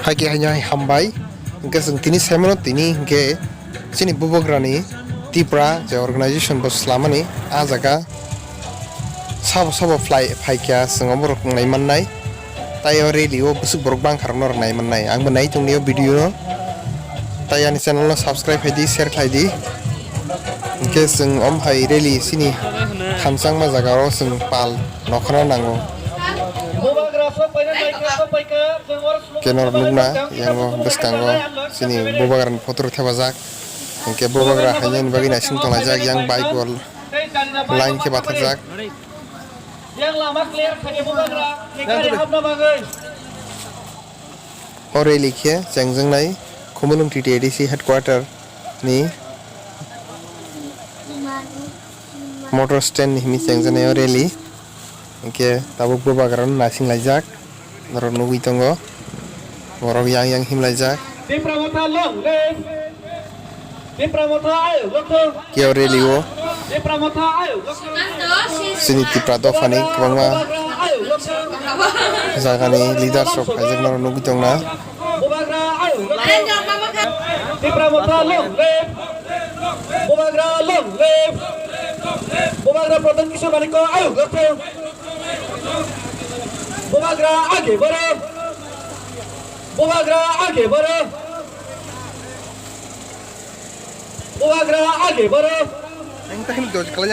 Hagi hanya hambai, ke sing tini semono tini ke sini bubugrani Tipra je organization bos selamani ajaga sabo fly kya sengomor ngai mannai tayo rally o busuk borok bang karnor nai mannai ang benai tungniyo video no tayo ni channel no subscribe haidi share khaidi ke sing hai rally sini thamsang ma jaga ro sing pal nokhana nango kenor lugna yango beskango sini bubagaran fotor thebajak ke bubagra hanyen bagina sing tolajak yang bike wall line ke bathajak yang lama clear khani bubagra nekari habna bagai ore likhe changjang nai Khumulwng TTADC headquarter ni motor stand himi changjane ore li ke tabuk bubagaran nasing lajak noro nugui tongo borok yang himlajak Kyo reliwo sini Tipra dofani kwangma jagani leader sok ajak noro nugui tongna Tipra motha long live Bubagra long live Bubagra pradhan kishor bani ko ayo gotho Bubagra आगे बढ़ो Bubagra आगे बढ़ो Bubagra आगे बढ़ो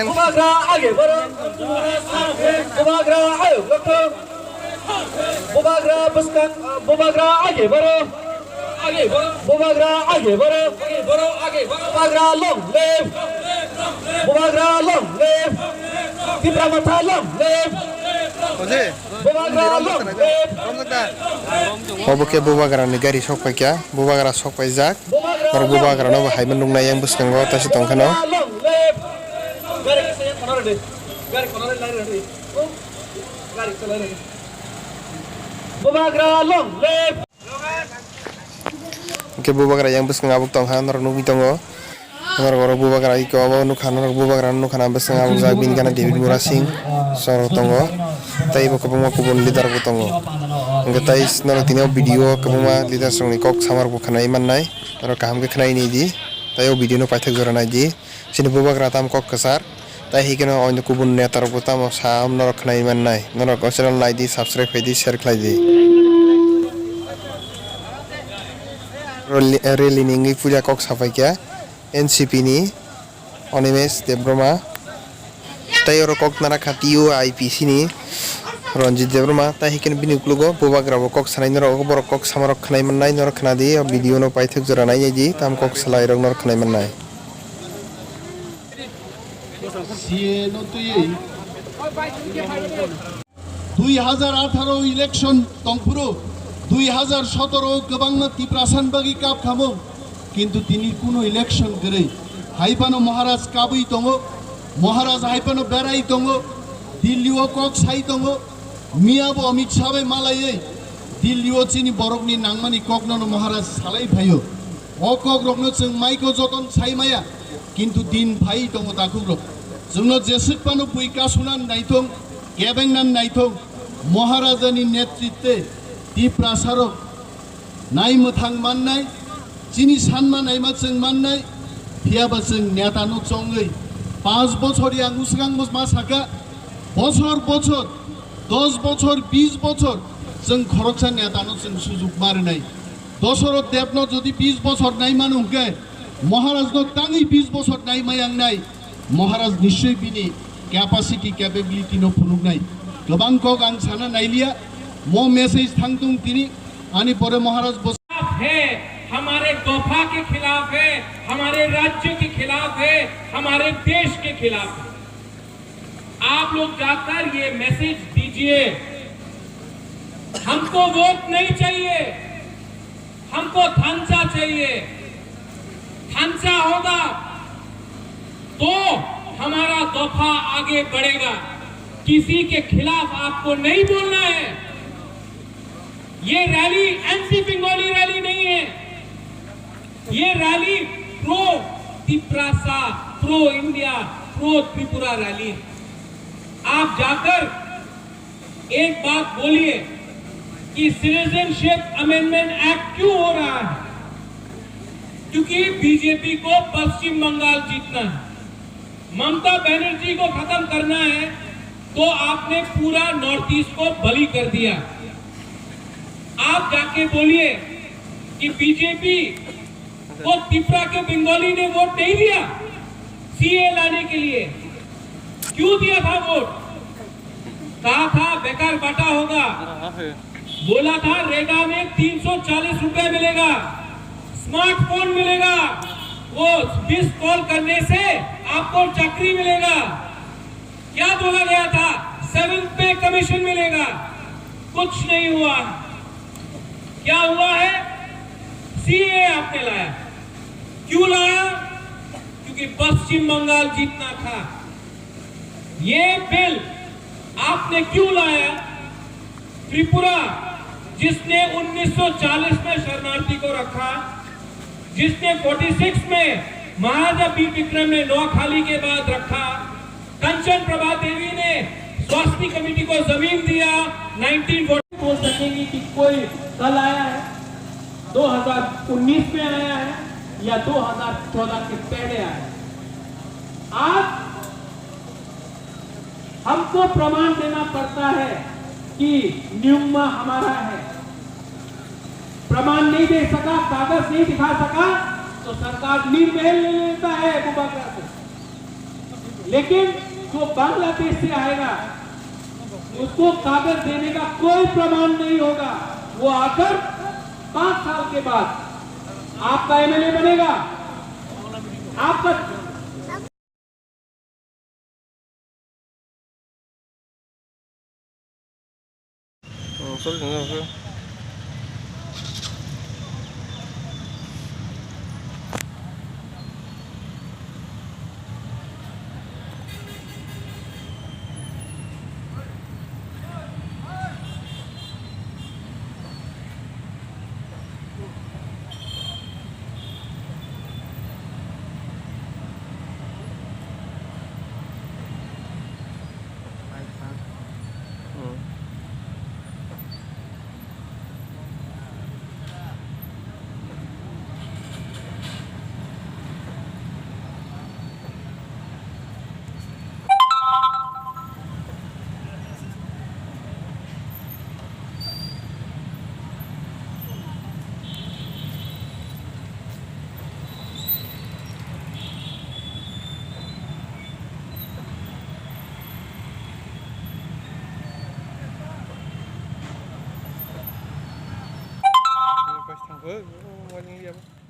Bubagra आगे बढ़ो Bubagra आयो गotho Bubagra buskan Bubagra आगे बढ़ो Bubagra आगे बढ़ो Bubagra long live Bubagra long live Tipra motha long live Oke bubagra ni gari sok pai kya bubagra sok pai jak mar bubagra no hai menung na yang buskango tasi tongkano bubagra long live ke bubagra yang buskang abuk tongkhan nor nugi tongo nor goro bubagra iko abo nukhan nor bubagra nukhan buskang abuk jak bin kana David Murasing soro tongo tai bo kabuma kubun leader bo tongo ngatai nor tini video kabuma leader songni kok samar bo khanai mannai nor kaham ke khanai ni di tai o video no paithak jora nai di sini bubagra tam kok kasar tai hikeno oin kubun netar bo tam sam nor khanai mannai nor ko channel nai di subscribe hai di share khlai di rally ningi puja kok sapai kya NCP ni Onimes Debroma tayo kok nara khatio IPC ni Ranjit Debroma ta hiken binuklugo bubagra kok sanai nor bor kok samarok khnai mannai nor khnadi video no paithak jora nai ji tam kok salai rok nor khnai mannai CAA no tui 2018 election tongpuro 2017 गोबां Tipra sanbagi kap khamo kintu tini kuno election gere haipano Maharaj kabui tongo Maharaj haipano berai tongo Dilli o kok sai tongo miabo Amit Shabai malai Dilli o chini borokni nangmani kok nono Maharaj salai bhayo o kok rokno chung maiko joton sai maya kintu din bhai tongo takugro jungno jesik pano puika sunan naithong gebengnan naithong Maharajani netritwe Tipra sarok nai muthang mannai chini sanma nai ma chung mannai phiaba chung neta no chongai 5 বছর yang usgang ma saka বছর 10 বছর 20 বছর जों खरकसा नेतानो जों सुजुग मारे नाय दशरथ देवनो जदि 20 বছর नाय मानुके महाराजनो ताङै 20 বছর नाय मायां नाय महाराज निश्चय बिनि क्यापासिटी क्यापेबिलिटी नो फुनुग नाय गोबां कक आं साना नायलिया मो मेसेज थांतुं तिनि आनि परे महाराज है हमारे दोफा के खिलाफ है हमारे राज्य के खिलाफ है हमारे देश के खिलाफ है आप लोग जाकर ये मैसेज दीजिए हमको वोट नहीं चाहिए हमको थांचा चाहिए थांचा होगा तो हमारा दोफा आगे बढ़ेगा किसी के खिलाफ आपको नहीं बोलना है ये रैली एमसी बंगाली रैली नहीं है ये rally pro Tiprasa pro India pro Tripura rally आप जाकर एक बात बोलिए कि सिटीजनशिप अमेंडमेंट एक्ट क्यों हो रहा है, क्योंकि बीजेपी को पश्चिम बंगाल जीतना है, ममता बनर्जी को खत्म करना है, तो आपने पूरा नॉर्थ ईस्ट को बलि कर दिया। आप जाके बोलिए कि बीजेपी को त्रिपुरा के बंगाली ने वोट नहीं दिया सीए लाने के लिए। क्यों दिया था वोट? कहा था बेकार बांटा होगा, बोला था रेगा में 340 रुपए मिलेगा, स्मार्टफोन मिलेगा, वो 20 कॉल करने से आपको चाकरी मिलेगा। क्या बोला गया था? 7 पे कमीशन मिलेगा। कुछ नहीं हुआ। क्या हुआ है? सीए आपने लाया। क्यों लाया? क्योंकि पश्चिम बंगाल जीतना था। ये बिल आपने क्यों लाया? त्रिपुरा जिसने 1940 में शरणार्थी को रखा, जिसने 46 में महाराजा बीर विक्रम ने नौखाली के बाद रखा, कंचन प्रभा देवी ने स्वास्थ्य कमेटी को जमीन दिया, 1940 बोल सकेंगे कि कोई कल आया है, 2019 में आया है या 2014 के पहले आया है। आज हमको प्रमाण देना पड़ता है कि न्यूमा हमारा है। प्रमाण नहीं दे सका, कागज नहीं दिखा सका, तो सरकार निर्महल ले लेता है बुबाकर से। लेकिन जो बांग्लादेश से आएगा उसको कागज देने का कोई प्रमाण नहीं होगा। वो आकर 5 साल के बाद आपका एमएलए बनेगा, आपका Depois tem voo, olhem ali.